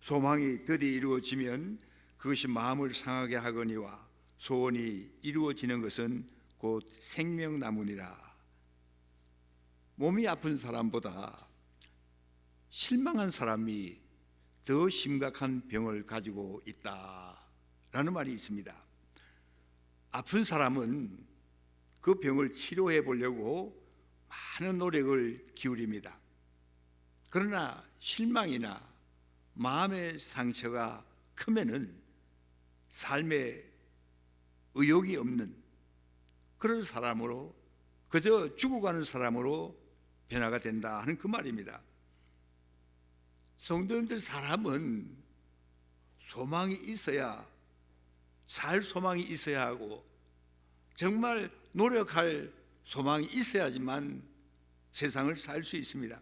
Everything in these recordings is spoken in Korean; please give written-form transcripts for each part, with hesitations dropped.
소망이 드디 이루어지면 그것이 마음을 상하게 하거니와 소원이 이루어지는 것은 곧 생명나무니라. 몸이 아픈 사람보다 실망한 사람이 더 심각한 병을 가지고 있다라는 말이 있습니다. 아픈 사람은 그 병을 치료해 보려고 많은 노력을 기울입니다. 그러나 실망이나 마음의 상처가 크면은 삶에 의욕이 없는 그런 사람으로, 그저 죽어가는 사람으로 변화가 된다 하는 그 말입니다. 성도님들, 사람은 소망이 있어야, 살 소망이 있어야 하고 정말 노력할 소망이 있어야지만 세상을 살 수 있습니다.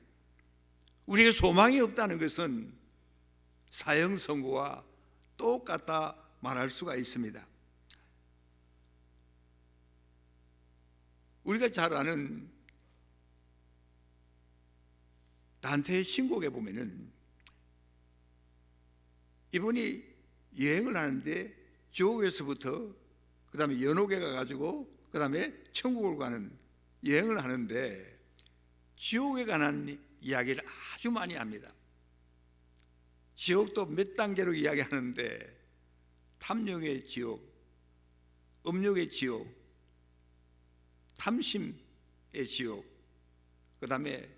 우리가 소망이 없다는 것은 사형선고와 똑같다 말할 수가 있습니다. 우리가 잘 아는 단테의 신곡에 보면은 이분이 여행을 하는데 지옥에서부터 그 다음에 연옥에 가가지고 그 다음에 천국을 가는 여행을 하는데 지옥에 관한 이야기를 아주 많이 합니다. 지옥도 몇 단계로 이야기하는데 탐욕의 지옥, 음욕의 지옥, 탐심의 지옥, 그 다음에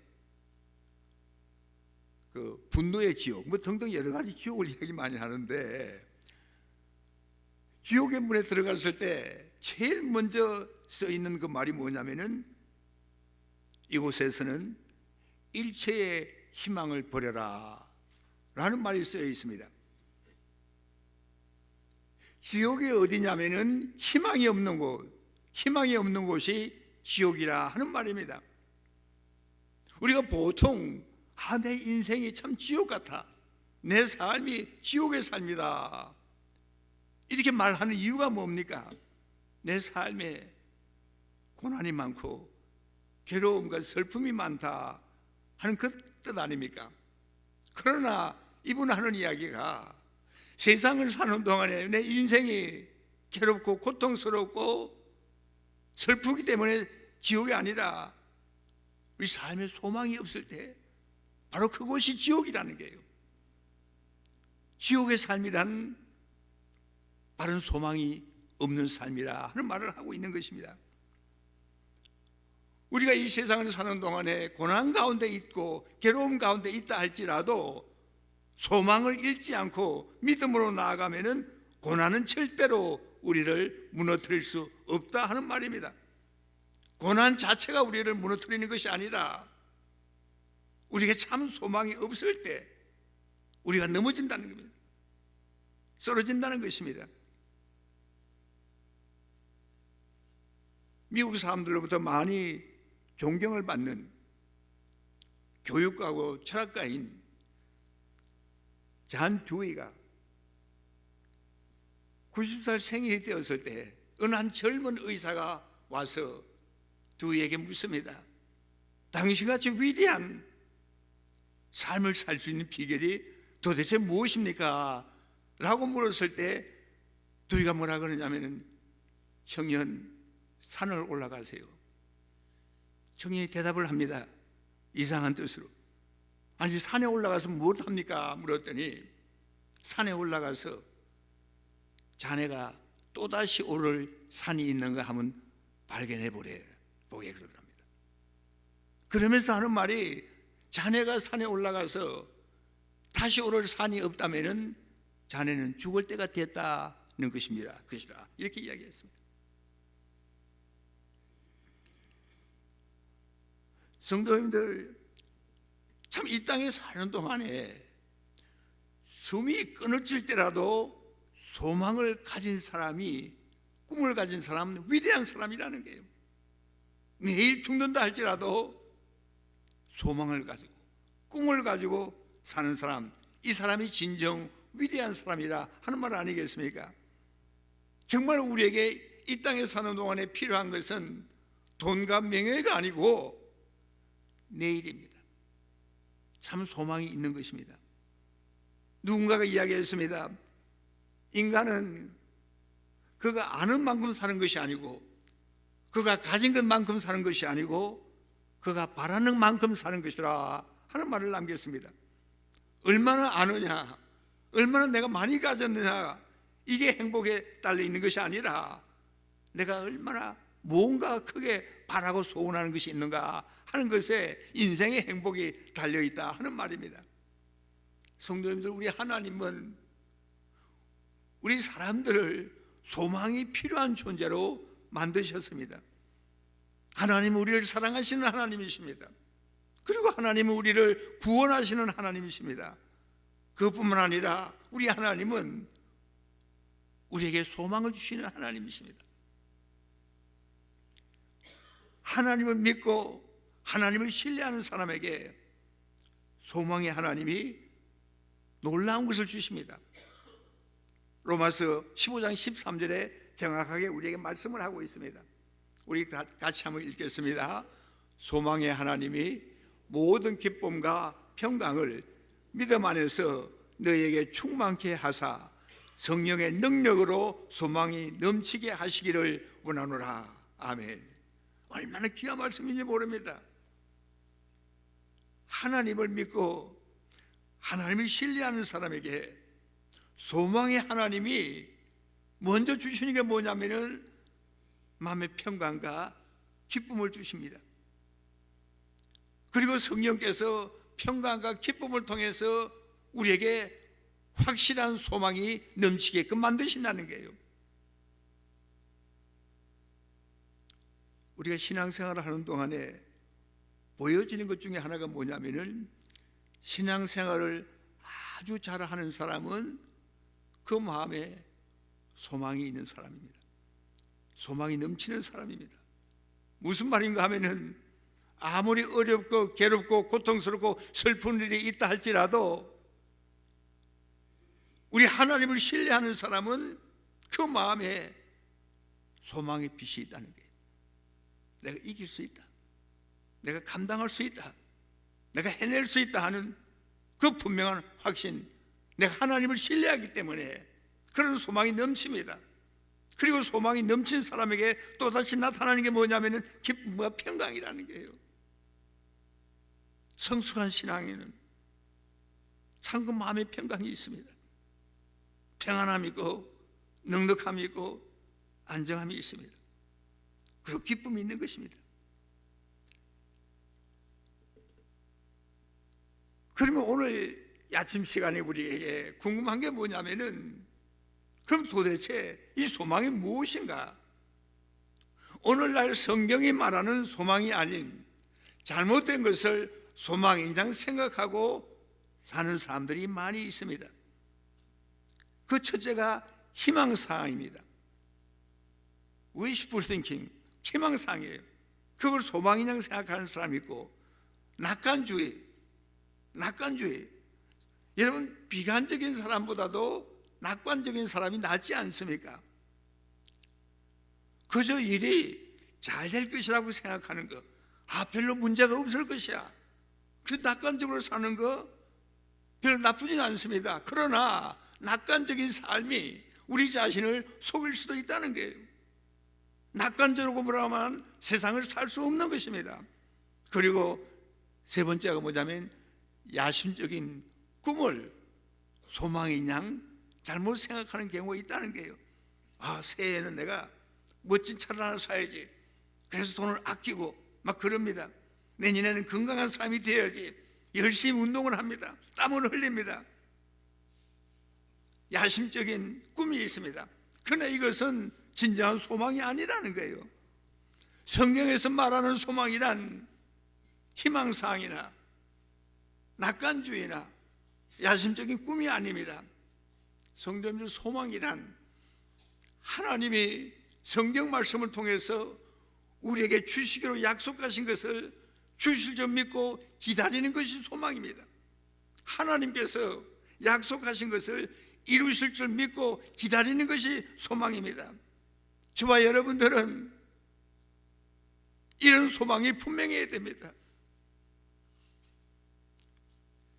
그 분노의 지옥, 뭐 등등 여러 가지 지옥을 이야기 많이 하는데, 지옥의 문에 들어갔을 때 제일 먼저 써 있는 그 말이 뭐냐면은 이곳에서는 일체의 희망을 버려라 라는 말이 쓰여 있습니다. 지옥이 어디냐면은 희망이 없는 곳, 희망이 없는 곳이 지옥이라 하는 말입니다. 우리가 보통 내 인생이 참 지옥 같아, 내 삶이 지옥의 삶이다, 이렇게 말하는 이유가 뭡니까? 내 삶에 고난이 많고 괴로움과 슬픔이 많다 하는 그 뜻 아닙니까? 그러나 이분 하는 이야기가 세상을 사는 동안에 내 인생이 괴롭고 고통스럽고 슬프기 때문에 지옥이 아니라 우리 삶에 소망이 없을 때 바로 그것이 지옥이라는 거예요. 지옥의 삶이란 바른 소망이 없는 삶이라 하는 말을 하고 있는 것입니다. 우리가 이 세상을 사는 동안에 고난 가운데 있고 괴로움 가운데 있다 할지라도 소망을 잃지 않고 믿음으로 나아가면은 고난은 절대로 우리를 무너뜨릴 수 없다 하는 말입니다. 고난 자체가 우리를 무너뜨리는 것이 아니라 우리가 참 소망이 없을 때 우리가 넘어진다는 겁니다. 쓰러진다는 것입니다. 미국 사람들로부터 많이 존경을 받는 교육가고 철학가인 잔 듀이가 90살 생일이 되었을 때 어느 한 젊은 의사가 와서 듀이에게 묻습니다. 당신같이 위대한 삶을 살 수 있는 비결이 도대체 무엇입니까? 라고 물었을 때 듀이가 뭐라 그러냐면은, 청년, 산을 올라가세요. 청년이 대답을 합니다. 이상한 뜻으로. 아니, 산에 올라가서 뭘 합니까? 물었더니 산에 올라가서 자네가 또다시 오를 산이 있는가 하면 발견해 보게 그러더랍니다. 그러면서 하는 말이, 자네가 산에 올라가서 다시 오를 산이 없다면은 자네는 죽을 때가 됐다는 것입니다. 이렇게 이야기했습니다. 성도님들, 참 이 땅에 사는 동안에 숨이 끊어질 때라도 소망을 가진 사람이, 꿈을 가진 사람은 위대한 사람이라는 거예요. 내일 죽는다 할지라도 소망을 가지고 꿈을 가지고 사는 사람, 이 사람이 진정 위대한 사람이라 하는 말 아니겠습니까? 정말 우리에게 이 땅에 사는 동안에 필요한 것은 돈과 명예가 아니고 내일입니다. 참 소망이 있는 것입니다. 누군가가 이야기했습니다. 인간은 그가 아는 만큼 사는 것이 아니고, 그가 가진 것만큼 사는 것이 아니고, 그가 바라는 만큼 사는 것이라 하는 말을 남겼습니다. 얼마나 아느냐, 얼마나 내가 많이 가졌느냐, 이게 행복에 달려 있는 것이 아니라 내가 얼마나 뭔가 크게 바라고 소원하는 것이 있는가 하는 것에 인생의 행복이 달려있다 하는 말입니다. 성도님들, 우리 하나님은 우리 사람들을 소망이 필요한 존재로 만드셨습니다. 하나님은 우리를 사랑하시는 하나님이십니다. 그리고 하나님은 우리를 구원하시는 하나님이십니다. 그뿐만 아니라 우리 하나님은 우리에게 소망을 주시는 하나님이십니다. 하나님을 믿고 하나님을 신뢰하는 사람에게 소망의 하나님이 놀라운 것을 주십니다. 로마서 15장 13절에 정확하게 우리에게 말씀을 하고 있습니다. 우리 같이 한번 읽겠습니다. 소망의 하나님이 모든 기쁨과 평강을 믿음 안에서 너희에게 충만케 하사 성령의 능력으로 소망이 넘치게 하시기를 원하노라. 아멘. 얼마나 귀한 말씀인지 모릅니다. 하나님을 믿고 하나님을 신뢰하는 사람에게 소망의 하나님이 먼저 주시는 게 뭐냐면은 마음의 평강과 기쁨을 주십니다. 그리고 성령께서 평강과 기쁨을 통해서 우리에게 확실한 소망이 넘치게끔 만드신다는 거예요. 우리가 신앙생활을 하는 동안에 보여지는 것 중에 하나가 뭐냐면은, 신앙생활을 아주 잘하는 사람은 그 마음에 소망이 있는 사람입니다. 소망이 넘치는 사람입니다. 무슨 말인가 하면은, 아무리 어렵고 괴롭고 고통스럽고 슬픈 일이 있다 할지라도 우리 하나님을 신뢰하는 사람은 그 마음에 소망의 빛이 있다는 거예요. 내가 이길 수 있다, 내가 감당할 수 있다, 내가 해낼 수 있다 하는 그 분명한 확신, 내가 하나님을 신뢰하기 때문에 그런 소망이 넘칩니다. 그리고 소망이 넘친 사람에게 또다시 나타나는 게 뭐냐면 기쁨과 평강이라는 거예요. 성숙한 신앙에는 참 그 마음의 평강이 있습니다. 평안함이 있고 넉넉함이 있고 안정함이 있습니다. 그리고 기쁨이 있는 것입니다. 그러면 오늘 아침 시간에 우리에게 궁금한 게 뭐냐면은, 그럼 도대체 이 소망이 무엇인가? 오늘날 성경이 말하는 소망이 아닌 잘못된 것을 소망인 양 생각하고 사는 사람들이 많이 있습니다. 그 첫째가 희망사항입니다. wishful thinking, 희망사항이에요. 그걸 소망인 양 생각하는 사람이 있고, 낙관주의. 여러분, 비관적인 사람보다도 낙관적인 사람이 낫지 않습니까? 그저 일이 잘 될 것이라고 생각하는 거, 별로 문제가 없을 것이야, 그 낙관적으로 사는 거 별로 나쁘진 않습니다. 그러나 낙관적인 삶이 우리 자신을 속일 수도 있다는 거예요. 낙관적으로 보라면 세상을 살 수 없는 것입니다. 그리고 세 번째가 뭐냐면 야심적인 꿈을 소망인 양 잘못 생각하는 경우가 있다는 거예요. 새해에는 내가 멋진 차를 하나 사야지, 그래서 돈을 아끼고 막 그럽니다. 내년에는 건강한 사람이 되어야지 열심히 운동을 합니다. 땀을 흘립니다. 야심적인 꿈이 있습니다. 그러나 이것은 진정한 소망이 아니라는 거예요. 성경에서 말하는 소망이란 희망사항이나 낙관주의나 야심적인 꿈이 아닙니다. 성경의 소망이란 하나님이 성경 말씀을 통해서 우리에게 주시기로 약속하신 것을 주실 줄 믿고 기다리는 것이 소망입니다. 하나님께서 약속하신 것을 이루실 줄 믿고 기다리는 것이 소망입니다. 저와 여러분들은 이런 소망이 분명해야 됩니다.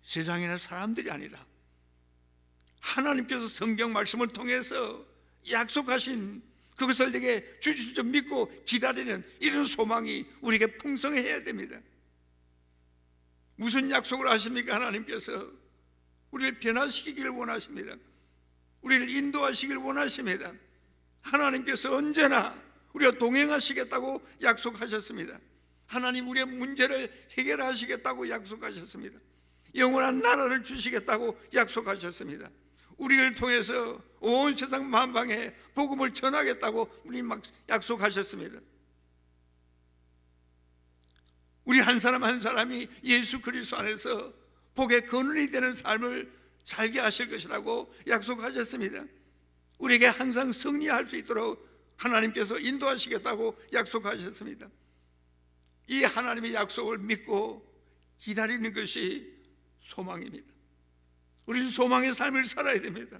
세상이나 사람들이 아니라 하나님께서 성경 말씀을 통해서 약속하신 그것을 내게 주실 줄 믿고 기다리는 이런 소망이 우리에게 풍성해야 됩니다. 무슨 약속을 하십니까? 하나님께서 우리를 변화시키기를 원하십니다. 우리를 인도하시길 원하십니다. 하나님께서 언제나 우리가 동행하시겠다고 약속하셨습니다. 하나님 우리의 문제를 해결하시겠다고 약속하셨습니다. 영원한 나라를 주시겠다고 약속하셨습니다. 우리를 통해서 온 세상 만방에 복음을 전하겠다고 우리 막 약속하셨습니다. 우리 한 사람 한 사람이 예수 그리스도 안에서 복의 근원이 되는 삶을 살게 하실 것이라고 약속하셨습니다. 우리에게 항상 승리할 수 있도록 하나님께서 인도하시겠다고 약속하셨습니다. 이 하나님의 약속을 믿고 기다리는 것이 소망입니다. 우리는 소망의 삶을 살아야 됩니다.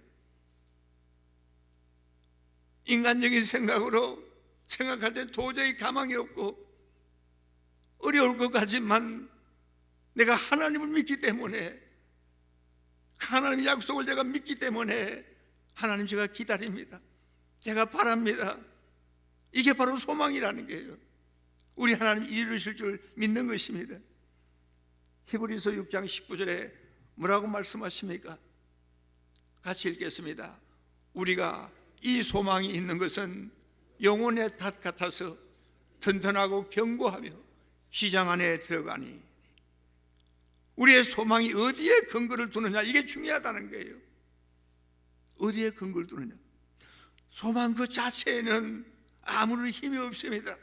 인간적인 생각으로 생각할 때 도저히 가망이 없고 어려울 것 같지만 내가 하나님을 믿기 때문에, 하나님의 약속을 제가 믿기 때문에 하나님 제가 기다립니다. 제가 바랍니다. 이게 바로 소망이라는 거예요. 우리 하나님 이루실 줄 믿는 것입니다. 히브리서 6장 19절에 뭐라고 말씀하십니까? 같이 읽겠습니다. 우리가 이 소망이 있는 것은 영혼의 닷 같아서 튼튼하고 견고하며 시장 안에 들어가니. 우리의 소망이 어디에 근거를 두느냐, 이게 중요하다는 거예요. 어디에 근거를 두느냐. 소망 그 자체에는 아무런 힘이 없습니다.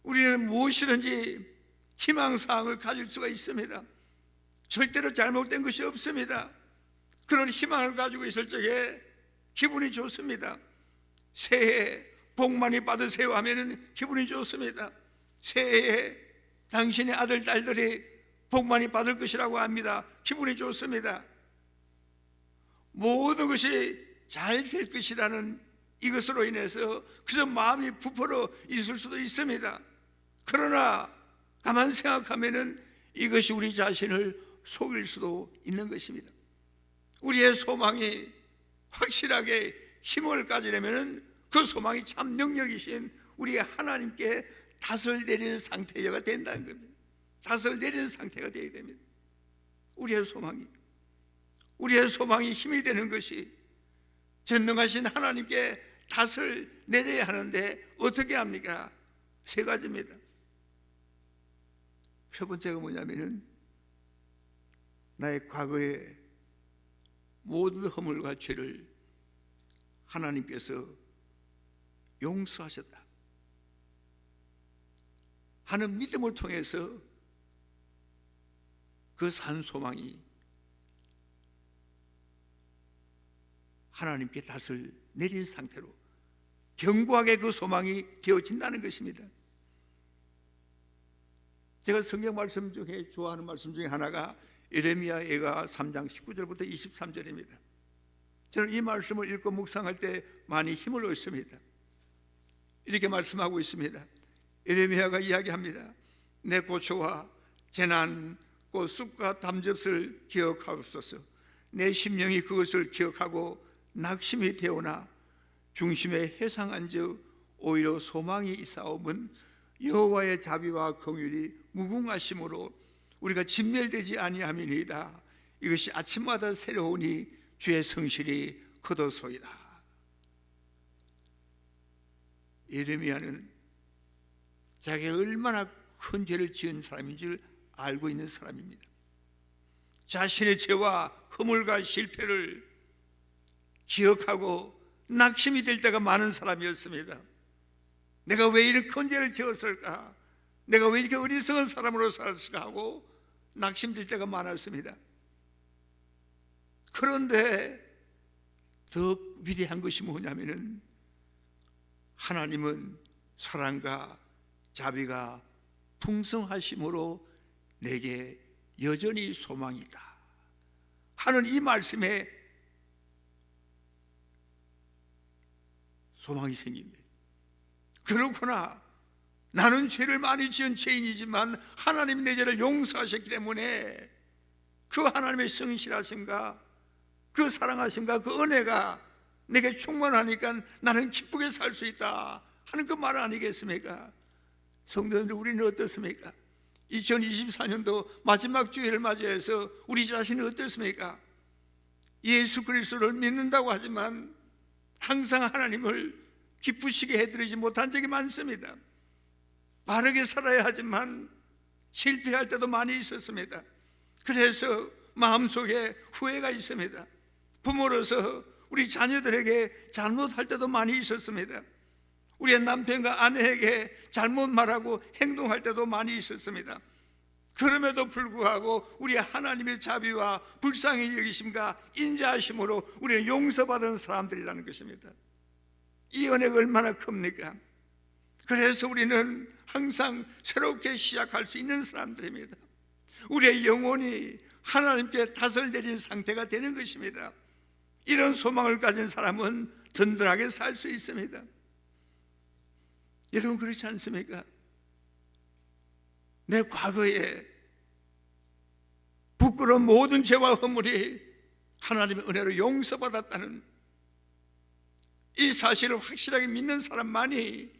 우리는 무엇이든지 희망사항을 가질 수가 있습니다. 절대로 잘못된 것이 없습니다. 그런 희망을 가지고 있을 적에 기분이 좋습니다. 새해 복 많이 받으세요 하면은 기분이 좋습니다. 새해에 당신의 아들 딸들이 복 많이 받을 것이라고 합니다. 기분이 좋습니다. 모든 것이 잘 될 것이라는 이것으로 인해서 그저 마음이 부풀어 있을 수도 있습니다. 그러나 가만 생각하면은 이것이 우리 자신을 속일 수도 있는 것입니다. 우리의 소망이 확실하게 힘을 가지려면은 그 소망이 참 능력이신 우리 하나님께 닷을 내리는 상태가 된다는 겁니다. 닷을 내리는 상태가 되어야 됩니다. 우리의 소망이 힘이 되는 것이 전능하신 하나님께 닷을 내려야 하는데 어떻게 합니까? 세 가지입니다. 첫 번째가 뭐냐면은 나의 과거의 모든 허물과 죄를 하나님께서 용서하셨다 하는 믿음을 통해서 그 산 소망이 하나님께 닷을 내린 상태로 견고하게 그 소망이 되어진다는 것입니다. 제가 성경 말씀 중에 좋아하는 말씀 중에 하나가 예레미야 예가 3장 19절부터 23절입니다. 저는 이 말씀을 읽고 묵상할 때 많이 힘을 얻습니다. 이렇게 말씀하고 있습니다. 예레미야가 이야기합니다. 내 고초와 재난 곧 쑥과 담즙을 기억하옵소서. 내 심령이 그것을 기억하고 낙심이 되오나 중심에 해상한즉 오히려 소망이 있사옴은 여호와의 자비와 긍휼이 무궁하심으로 우리가 진멸되지 아니함이니이다. 이것이 아침마다 새로우니 주의 성실이 크도소이다. 예레미야는 자기가 얼마나 큰 죄를 지은 사람인 줄 알고 있는 사람입니다. 자신의 죄와 허물과 실패를 기억하고 낙심이 될 때가 많은 사람이었습니다. 내가 왜 이런 큰 죄를 지었을까? 내가 왜 이렇게 어리석은 사람으로 살았을까 하고 낙심될 때가 많았습니다. 그런데 더 위대한 것이 뭐냐면은 하나님은 사랑과 자비가 풍성하심으로 내게 여전히 소망이다 하는 이 말씀에 소망이 생깁니다. 그렇구나, 나는 죄를 많이 지은 죄인이지만 하나님이 내 죄를 용서하셨기 때문에 그 하나님의 성실하심과 그 사랑하심과 그 은혜가 내게 충만하니까 나는 기쁘게 살 수 있다 하는 그 말 아니겠습니까? 성도님들, 우리는 어떻습니까? 2024년도 마지막 주일을 맞이해서 우리 자신이 어떻습니까? 예수 그리스도를 믿는다고 하지만 항상 하나님을 기쁘시게 해드리지 못한 적이 많습니다. 바르게 살아야 하지만 실패할 때도 많이 있었습니다. 그래서 마음속에 후회가 있습니다. 부모로서 우리 자녀들에게 잘못할 때도 많이 있었습니다. 우리의 남편과 아내에게 잘못 말하고 행동할 때도 많이 있었습니다. 그럼에도 불구하고 우리 하나님의 자비와 불쌍히 여기심과 인자하심으로 우리는 용서받은 사람들이라는 것입니다. 이 은혜가 얼마나 큽니까? 그래서 우리는 항상 새롭게 시작할 수 있는 사람들입니다. 우리의 영혼이 하나님께 탓을 내린 상태가 되는 것입니다. 이런 소망을 가진 사람은 든든하게 살 수 있습니다. 여러분, 그렇지 않습니까? 내 과거에 부끄러운 모든 죄와 허물이 하나님의 은혜로 용서받았다는 이 사실을 확실하게 믿는 사람만이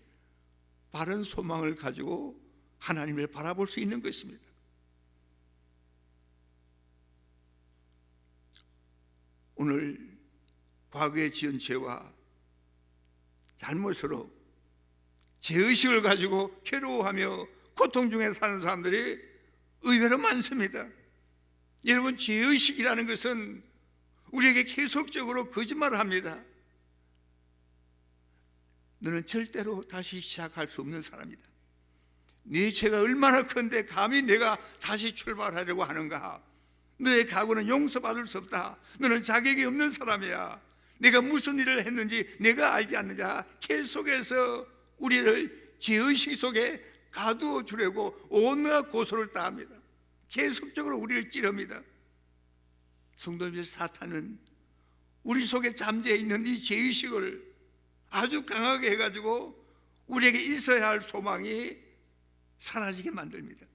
바른 소망을 가지고 하나님을 바라볼 수 있는 것입니다. 오늘 과거에 지은 죄와 잘못으로 죄의식을 가지고 괴로워하며 고통 중에 사는 사람들이 의외로 많습니다. 여러분, 죄의식이라는 것은 우리에게 계속적으로 거짓말을 합니다. 너는 절대로 다시 시작할 수 없는 사람이다. 네 죄가 얼마나 큰데 감히 내가 다시 출발하려고 하는가? 너의 각오는 용서받을 수 없다. 너는 자격이 없는 사람이야. 내가 무슨 일을 했는지 내가 알지 않느냐? 계속해서 우리를 죄의식 속에 가두어 주려고 온갖 고소를 다합니다. 계속적으로 우리를 찌릅니다. 성도님들, 사탄은 우리 속에 잠재해 있는 이 죄의식을 아주 강하게 해가지고 우리에게 있어야 할 소망이 사라지게 만듭니다.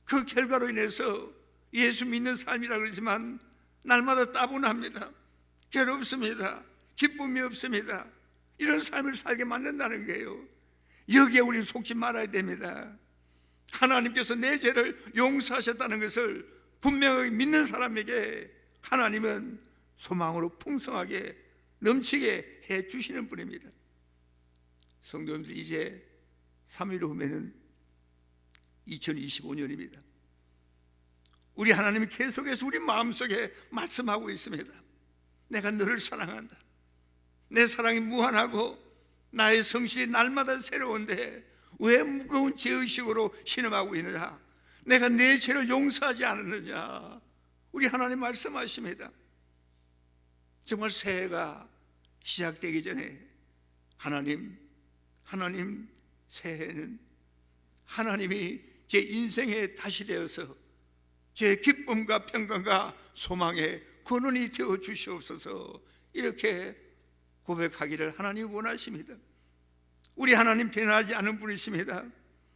그 결과로 인해서 예수 믿는 삶이라 그러지만 날마다 따분합니다. 괴롭습니다. 기쁨이 없습니다. 이런 삶을 살게 만든다는 거예요. 여기에 우리는 속지 말아야 됩니다. 하나님께서 내 죄를 용서하셨다는 것을 분명하게 믿는 사람에게 하나님은 소망으로 풍성하게 넘치게 해 주시는 분입니다. 성도님들, 이제 3일 후면은 2025년입니다. 우리 하나님이 계속해서 우리 마음속에 말씀하고 있습니다. 내가 너를 사랑한다. 내 사랑이 무한하고 나의 성실이 날마다 새로운데 왜 무거운 죄의식으로 신음하고 있느냐? 내가 내 죄를 용서하지 않았느냐? 우리 하나님 말씀하십니다. 정말 새해가 시작되기 전에 하나님 새해는 하나님이 제 인생에 다시 되어서 제 기쁨과 평강과 소망의 근원이 되어 주시옵소서, 이렇게 고백하기를 하나님 원하십니다. 우리 하나님 변하지 않는 분이십니다.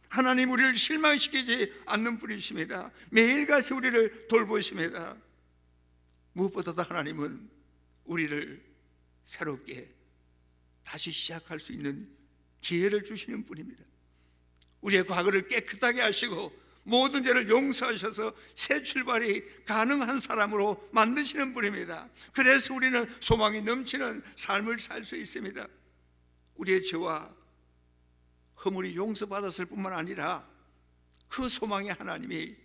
하나님 우리를 실망시키지 않는 분이십니다. 매일같이 우리를 돌보십니다. 무엇보다도 하나님은 우리를 새롭게 다시 시작할 수 있는 기회를 주시는 분입니다. 우리의 과거를 깨끗하게 하시고 모든 죄를 용서하셔서 새 출발이 가능한 사람으로 만드시는 분입니다. 그래서 우리는 소망이 넘치는 삶을 살 수 있습니다. 우리의 죄와 허물이 용서받았을 뿐만 아니라 그 소망의 하나님이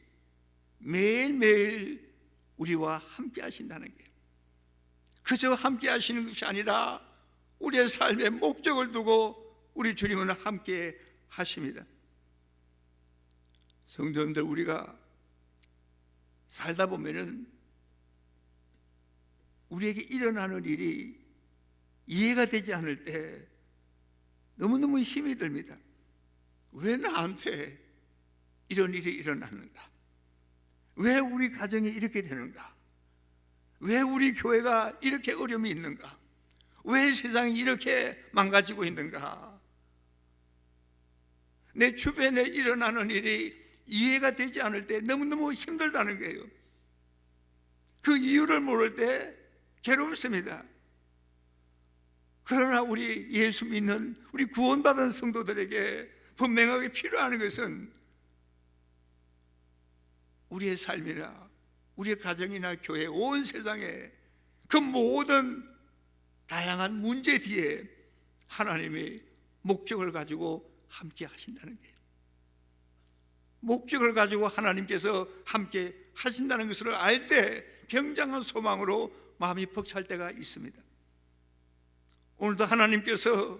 매일매일 우리와 함께 하신다는 거예요. 그저 함께 하시는 것이 아니라 우리의 삶의 목적을 두고 우리 주님은 함께 하십니다. 성도님들, 우리가 살다 보면은 우리에게 일어나는 일이 이해가 되지 않을 때 너무너무 힘이 듭니다. 왜 나한테 이런 일이 일어났는가? 왜 우리 가정이 이렇게 되는가? 왜 우리 교회가 이렇게 어려움이 있는가? 왜 세상이 이렇게 망가지고 있는가? 내 주변에 일어나는 일이 이해가 되지 않을 때 너무너무 힘들다는 거예요. 그 이유를 모를 때 괴롭습니다. 그러나 우리 예수 믿는 우리 구원받은 성도들에게 분명하게 필요한 것은 우리의 삶이나 우리의 가정이나 교회, 온 세상에 그 모든 다양한 문제 뒤에 하나님이 목적을 가지고 함께 하신다는 거예요. 목적을 가지고 하나님께서 함께 하신다는 것을 알 때 굉장한 소망으로 마음이 벅찰 때가 있습니다. 오늘도 하나님께서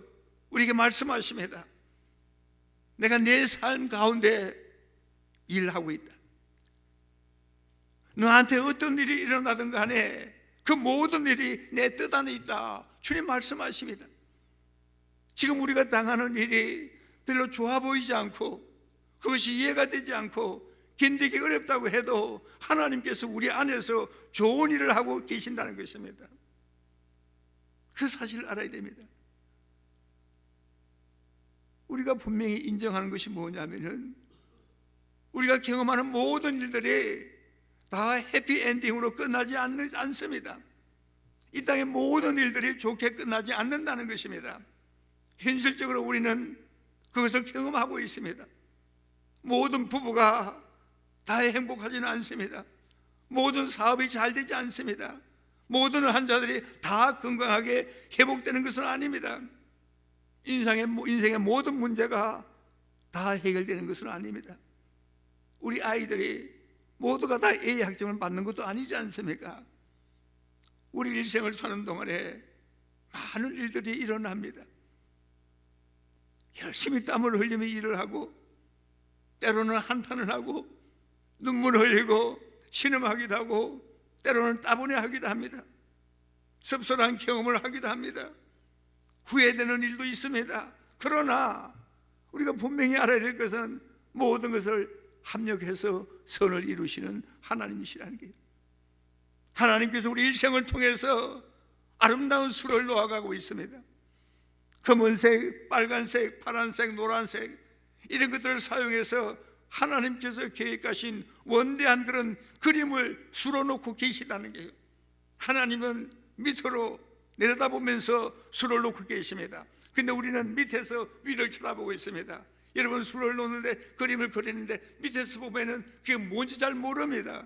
우리에게 말씀하십니다. 내가 내 삶 가운데 일하고 있다. 너한테 어떤 일이 일어나든 간에 그 모든 일이 내 뜻 안에 있다. 주님 말씀하십니다. 지금 우리가 당하는 일이 별로 좋아 보이지 않고 그것이 이해가 되지 않고 견디기 어렵다고 해도 하나님께서 우리 안에서 좋은 일을 하고 계신다는 것입니다. 그 사실을 알아야 됩니다. 우리가 분명히 인정하는 것이 뭐냐면은 우리가 경험하는 모든 일들이 다 해피엔딩으로 끝나지 않습니다. 이 땅의 모든 일들이 좋게 끝나지 않는다는 것입니다. 현실적으로 우리는 그것을 경험하고 있습니다. 모든 부부가 다 행복하지는 않습니다. 모든 사업이 잘 되지 않습니다. 모든 환자들이 다 건강하게 회복되는 것은 아닙니다. 인생의 모든 문제가 다 해결되는 것은 아닙니다. 우리 아이들이 모두가 다 A 학점을 받는 것도 아니지 않습니까? 우리 일생을 사는 동안에 많은 일들이 일어납니다. 열심히 땀을 흘리며 일을 하고 때로는 한탄을 하고 눈물을 흘리고 신음하기도 하고 때로는 따분해하기도 합니다. 섭섭한 경험을 하기도 합니다. 후회되는 일도 있습니다. 그러나 우리가 분명히 알아야 될 것은 모든 것을 합력해서 선을 이루시는 하나님이시라는 거예요. 하나님께서 우리 일생을 통해서 아름다운 수를 놓아가고 있습니다. 검은색, 빨간색, 파란색, 노란색 이런 것들을 사용해서 하나님께서 계획하신 원대한 그런 그림을 수로 놓고 계시다는 거예요. 하나님은 밑으로 내려다보면서 수를 놓고 계십니다. 근데 우리는 밑에서 위를 쳐다보고 있습니다. 여러분, 수를 놓는데 그림을 그리는데 밑에서 보면은 그게 뭔지 잘 모릅니다.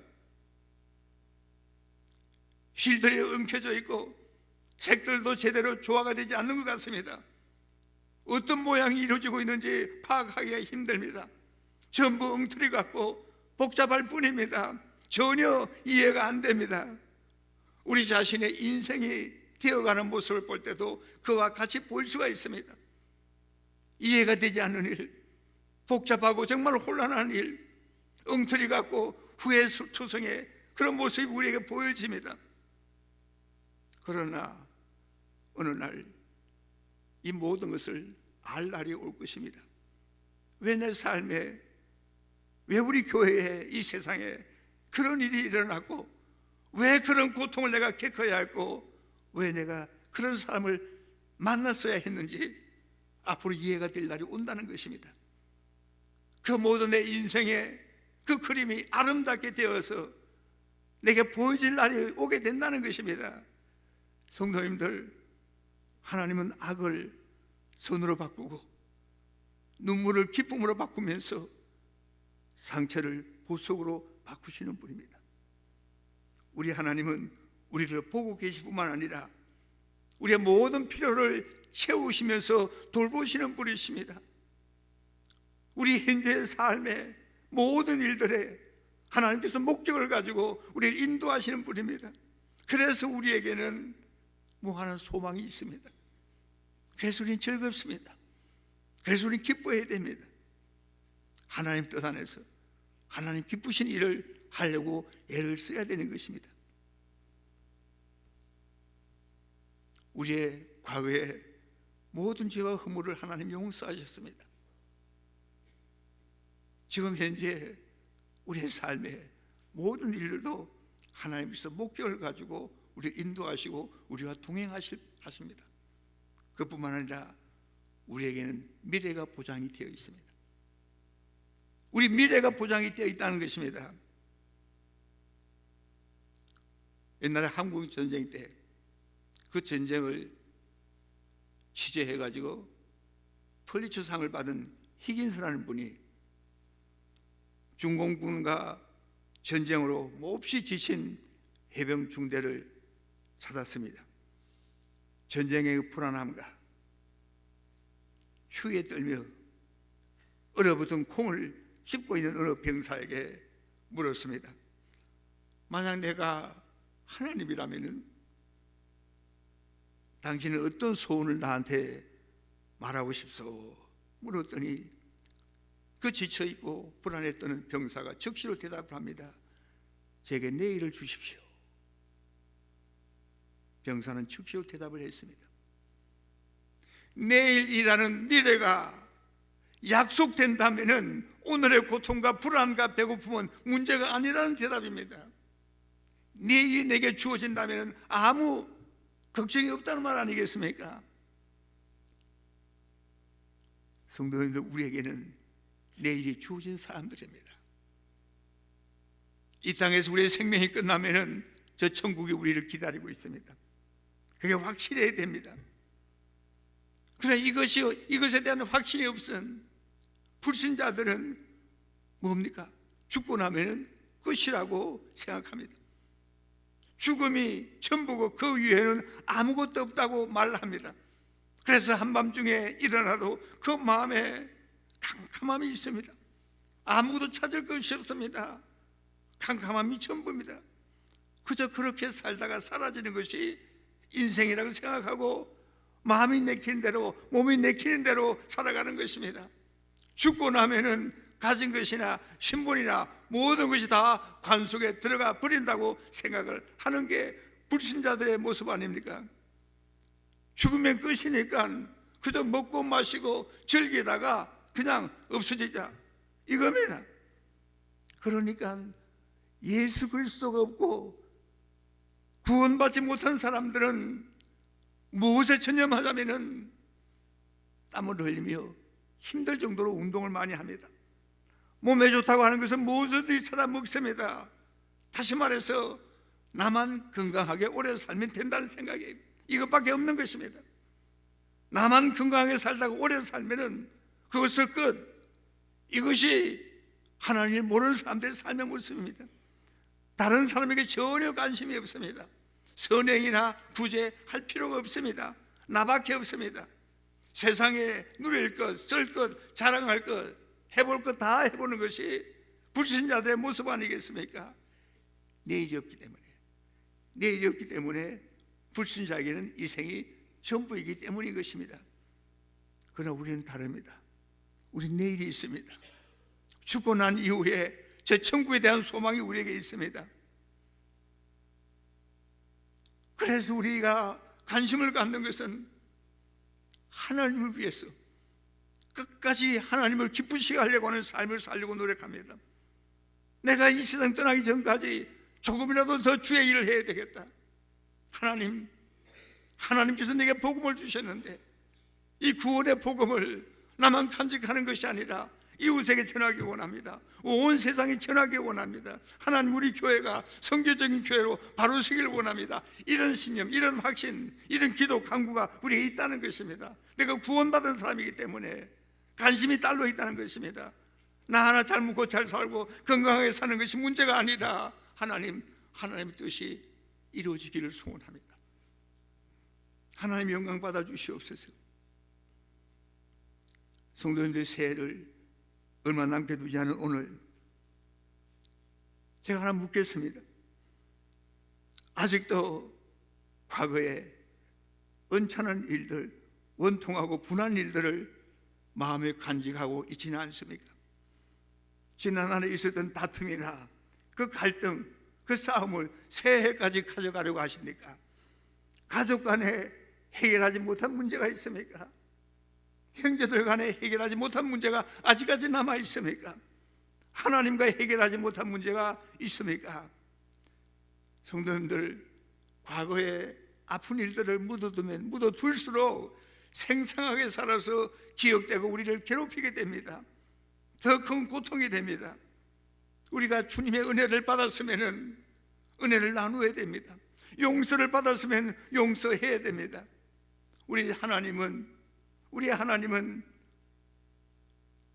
실들이 엉켜져 있고 색들도 제대로 조화가 되지 않는 것 같습니다. 어떤 모양이 이루어지고 있는지 파악하기가 힘듭니다. 전부 엉터리 같고 복잡할 뿐입니다. 전혀 이해가 안 됩니다. 우리 자신의 인생이 되어가는 모습을 볼 때도 그와 같이 볼 수가 있습니다. 이해가 되지 않는 일, 복잡하고 정말 혼란한 일, 엉터리 같고 후회투성의 그런 모습이 우리에게 보여집니다. 그러나 어느 날 이 모든 것을 알 날이 올 것입니다. 왜 내 삶에, 왜 우리 교회에, 이 세상에 그런 일이 일어났고 왜 그런 고통을 내가 겪어야 했고 왜 내가 그런 사람을 만났어야 했는지 앞으로 이해가 될 날이 온다는 것입니다. 그 모든 내 인생에 그 그림이 아름답게 되어서 내게 보여질 날이 오게 된다는 것입니다. 성도님들, 하나님은 악을 선으로 바꾸고 눈물을 기쁨으로 바꾸면서 상처를 보석으로 바꾸시는 분입니다. 우리 하나님은 우리를 보고 계실 뿐만 아니라 우리의 모든 필요를 채우시면서 돌보시는 분이십니다. 우리 현재의 삶의 모든 일들에 하나님께서 목적을 가지고 우리를 인도하시는 분입니다. 그래서 우리에게는 무한한 소망이 있습니다. 그래서 우리는 즐겁습니다. 그래서 우리는 기뻐해야 됩니다. 하나님 뜻 안에서 하나님 기쁘신 일을 하려고 애를 써야 되는 것입니다. 우리의 과거에 모든 죄와 허물을 하나님 용서하셨습니다. 지금 현재 우리의 삶의 모든 일들도 하나님께서 목적을 가지고 우리를 인도하시고 우리와 동행하십니다. 그뿐만 아니라 우리에게는 미래가 보장이 되어 있습니다. 우리 미래가 보장이 되어 있다는 것입니다. 옛날에 한국 전쟁 때 그 전쟁을 취재해가지고 펄리처상을 받은 히긴스라는 분이 중공군과 전쟁으로 몹시 지친 해병 중대를 찾았습니다. 전쟁의 불안함과 추위에 떨며 얼어붙은 콩을 씹고 있는 어느 병사에게 물었습니다. 만약 내가 하나님이라면 당신은 어떤 소원을 나한테 말하고 싶소? 물었더니 그 지쳐있고 불안에 떠는 병사가 적시로 대답을 합니다. 제게 내일을 주십시오. 병사는 적시로 대답을 했습니다. 내일이라는 미래가 약속된다면 오늘의 고통과 불안과 배고픔은 문제가 아니라는 대답입니다. 내일이 내게 주어진다면 아무 걱정이 없다는 말 아니겠습니까? 성도님들, 우리에게는 내일이 주어진 사람들입니다. 이 땅에서 우리의 생명이 끝나면 저 천국이 우리를 기다리고 있습니다. 그게 확실해야 됩니다. 그러나 이것에 대한 확신이 없은 불신자들은 뭡니까? 죽고 나면 끝이라고 생각합니다. 죽음이 전부고 그 위에는 아무것도 없다고 말합니다. 그래서 한밤중에 일어나도 그 마음에 캄캄함이 있습니다. 아무것도 찾을 것이 없습니다. 캄캄함이 전부입니다. 그저 그렇게 살다가 사라지는 것이 인생이라고 생각하고 마음이 내키는 대로, 몸이 내키는 대로 살아가는 것입니다. 죽고 나면은 가진 것이나 신분이나 모든 것이 다 관 속에 들어가 버린다고 생각을 하는 게 불신자들의 모습 아닙니까? 죽으면 끝이니까 그저 먹고 마시고 즐기다가 그냥 없어지자, 이겁니다. 그러니까 예수 그리스도가 없고 구원받지 못한 사람들은 무엇에 전념하자면은 땀을 흘리며 힘들 정도로 운동을 많이 합니다. 몸에 좋다고 하는 것은 무엇이든지 찾아 먹습니다. 다시 말해서 나만 건강하게 오래 살면 된다는 생각이 이것밖에 없는 것입니다. 나만 건강하게 살다가 오래 살면은 그것을 끝. 이것이 하나님을 모르는 사람들의 삶의 모습입니다. 다른 사람에게 전혀 관심이 없습니다. 선행이나 부재할 필요가 없습니다. 나밖에 없습니다. 세상에 누릴 것, 쓸 것, 자랑할 것, 해볼 것 다 해보는 것이 불신자들의 모습 아니겠습니까? 내일이 없기 때문에 불신자에게는 이 생이 전부이기 때문인 것입니다. 그러나 우리는 다릅니다. 우리는 내일이 있습니다. 죽고 난 이후에 저 천국에 대한 소망이 우리에게 있습니다. 그래서 우리가 관심을 갖는 것은 하나님을 위해서 끝까지 하나님을 기쁘시게 하려고 하는 삶을 살려고 노력합니다. 내가 이 세상 떠나기 전까지 조금이라도 더 주의 일을 해야 되겠다. 하나님께서 내게 복음을 주셨는데 이 구원의 복음을 나만 간직하는 것이 아니라 이웃에게 전하기 원합니다. 온 세상에 전하기 원합니다. 하나님, 우리 교회가 성교적인 교회로 바로 서기를 원합니다. 이런 신념, 이런 확신, 이런 기도 강구가 우리에 있다는 것입니다. 내가 구원받은 사람이기 때문에 관심이 딸로 있다는 것입니다. 나 하나 잘 먹고 잘 살고 건강하게 사는 것이 문제가 아니라 하나님의 뜻이 이루어지기를 소원합니다. 하나님 영광 받아 주시옵소서. 성도님들, 새해를 얼마 남겨두지 않은 오늘 제가 하나 묻겠습니다. 아직도 과거에 언짢은 일들, 원통하고 분한 일들을 마음에 간직하고 있지는 않습니까? 지난 한 해 있었던 다툼이나 그 갈등, 그 싸움을 새해까지 가져가려고 하십니까? 가족 간에 해결하지 못한 문제가 있습니까? 형제들 간에 해결하지 못한 문제가 아직까지 남아 있습니까? 하나님과 해결하지 못한 문제가 있습니까? 성도님들, 과거에 아픈 일들을 묻어둘수록 생생하게 살아서 기억되고 우리를 괴롭히게 됩니다. 더 큰 고통이 됩니다. 우리가 주님의 은혜를 받았으면 은혜를 나누어야 됩니다. 용서를 받았으면 용서해야 됩니다. 우리 하나님은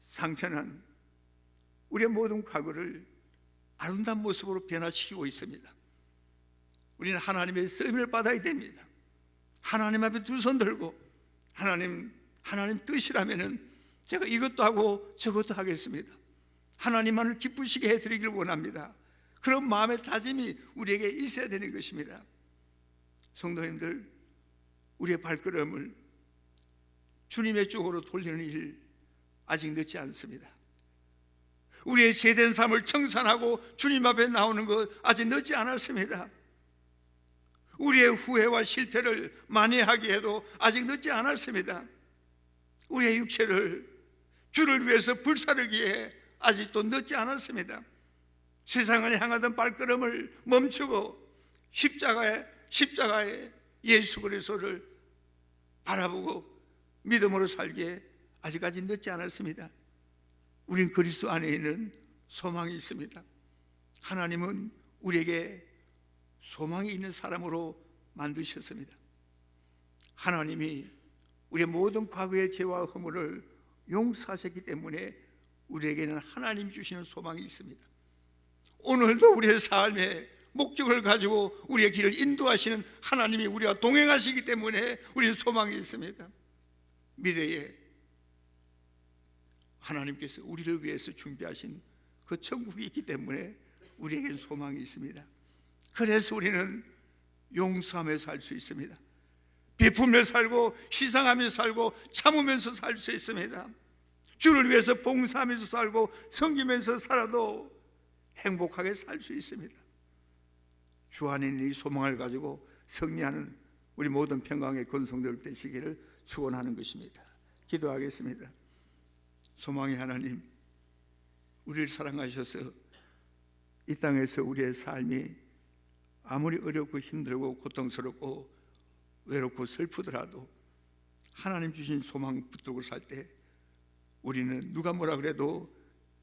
상처난 우리의 모든 과거를 아름다운 모습으로 변화시키고 있습니다. 우리는 하나님의 쓰임을 받아야 됩니다. 하나님 앞에 두 손 들고 하나님 뜻이라면은 제가 이것도 하고 저것도 하겠습니다. 하나님만을 기쁘시게 해드리길 원합니다. 그런 마음의 다짐이 우리에게 있어야 되는 것입니다. 성도님들, 우리의 발걸음을 주님의 쪽으로 돌리는 일 아직 늦지 않습니다. 우리의 죄된 삶을 청산하고 주님 앞에 나오는 것 아직 늦지 않았습니다. 우리의 후회와 실패를 만회하게 해도 아직 늦지 않았습니다. 우리의 육체를 주를 위해서 불사르기에 아직도 늦지 않았습니다. 세상을 향하던 발걸음을 멈추고 십자가에 예수 그리스도를 바라보고 믿음으로 살기에 아직까지 늦지 않았습니다. 우린 그리스도 안에 있는 소망이 있습니다. 하나님은 우리에게 소망이 있는 사람으로 만드셨습니다. 하나님이 우리의 모든 과거의 죄와 허물을 용서하셨기 때문에 우리에게는 하나님이 주시는 소망이 있습니다. 오늘도 우리의 삶의 목적을 가지고 우리의 길을 인도하시는 하나님이 우리와 동행하시기 때문에 우리는 소망이 있습니다. 미래에 하나님께서 우리를 위해서 준비하신 그 천국이 있기 때문에 우리에게는 소망이 있습니다. 그래서 우리는 용서하며 살 수 있습니다. 베풀며 살고 시상하며 살고 참으면서 살 수 있습니다. 주를 위해서 봉사하면서 살고 섬기면서 살아도 행복하게 살 수 있습니다. 주 안에 있는 이 소망을 가지고 승리하는 우리 모든 평강의 건성들 되시기를 축원하는 것입니다. 기도하겠습니다. 소망의 하나님, 우리를 사랑하셔서 이 땅에서 우리의 삶이 아무리 어렵고 힘들고 고통스럽고 외롭고 슬프더라도 하나님 주신 소망 붙들고 살 때 우리는 누가 뭐라 그래도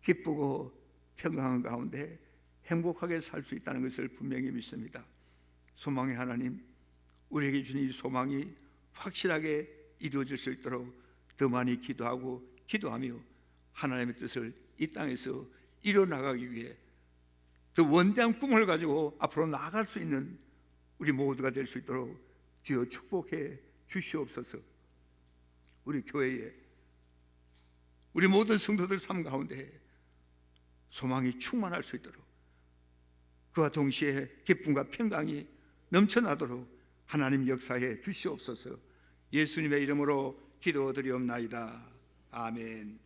기쁘고 평강한 가운데 행복하게 살 수 있다는 것을 분명히 믿습니다. 소망의 하나님, 우리에게 주신 이 소망이 확실하게 이루어질 수 있도록 더 많이 기도하며 하나님의 뜻을 이 땅에서 이뤄나가기 위해 더 원대한 꿈을 가지고 앞으로 나아갈 수 있는 우리 모두가 될 수 있도록 주여 축복해 주시옵소서. 우리 교회에 우리 모든 성도들 삶 가운데 소망이 충만할 수 있도록 그와 동시에 기쁨과 평강이 넘쳐나도록 하나님 역사해 주시옵소서. 예수님의 이름으로 기도드리옵나이다. 아멘.